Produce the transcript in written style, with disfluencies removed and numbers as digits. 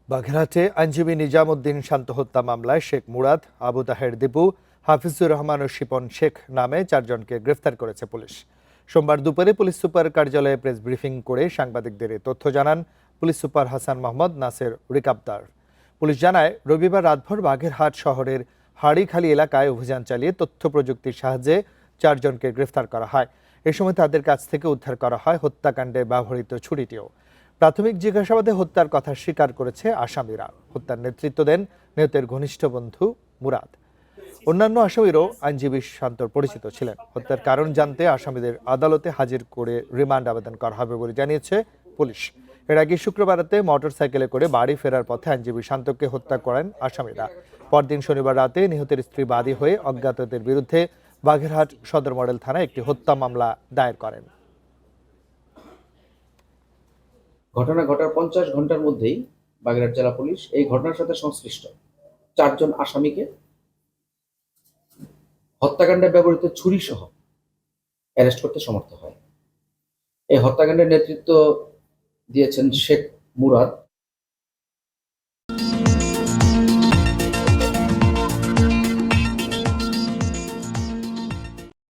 বাগেরহাটে আইনজীবী নিজামুদ্দিন শান্ত হত্যা মামলায় শেখ মুরাদ, আবু তাহের দীপু, হাফিজুর রহমান ও শিপন শেখ নামে 4 জনকে গ্রেফতার করেছে পুলিশ। সোমবার দুপুরে পুলিশ সুপার কার্যালয়ে প্রেস ব্রিফিং করে সাংবাদিকদের এই তথ্য জানান police super Hasan Mohammad Naser Rikabdar. Police জানায়, রবিবার রাতভর বাগেরহাট শহরের হাড়িখালি এলাকায় অভিযান চালিয়ে তথ্য প্রযুক্তির সাহায্যে 4 জনকে গ্রেফতার করা হয়। এ সময় তাদের কাছ থেকে উদ্ধার করা হয় হত্যাকাণ্ডে ব্যবহৃত ছুরিটিও। প্রাথমিক জিজ্ঞাসাবাদে হত্যার কথা স্বীকার করেছে আসামিরা। হত্যার নেতৃত্ব দেন নিহতের ঘনিষ্ঠ বন্ধু মুরাদ। অন্যান্য আসামিরও আইনজীবী শান্তর পরিচিত ছিলেন। হত্যার কারণ জানতে আসামিদের আদালতে হাজির করে রিমান্ড আবেদন করা হবে বলে জানিয়েছে পুলিশ। এর আগে শুক্রবার রাতে মোটরসাইকেলে করে বাড়ি ফেরার পথে আইনজীবী শান্তকে হত্যা করেন আসামিরা। পরদিন শনিবার রাতে নিহতের স্ত্রী বাদী হয়ে অজ্ঞাতদের বিরুদ্ধে বাগেরহাট সদর মডেল থানায় একটি হত্যা মামলা দায়ের করেন। ঘটনা ঘটার 50 ঘন্টার মধ্যেই বাগেরহাট জেলা পুলিশ এই ঘটনার সাথে সংশ্লিষ্ট 4 জন আসামিকে হত্যাকাণ্ডে ব্যবহৃত ছুরি সহ অ্যারেস্ট করতে সমর্থ হয়। এই হত্যাকাণ্ডের নেতৃত্ব দিয়েছেন শেখ মুরাদ,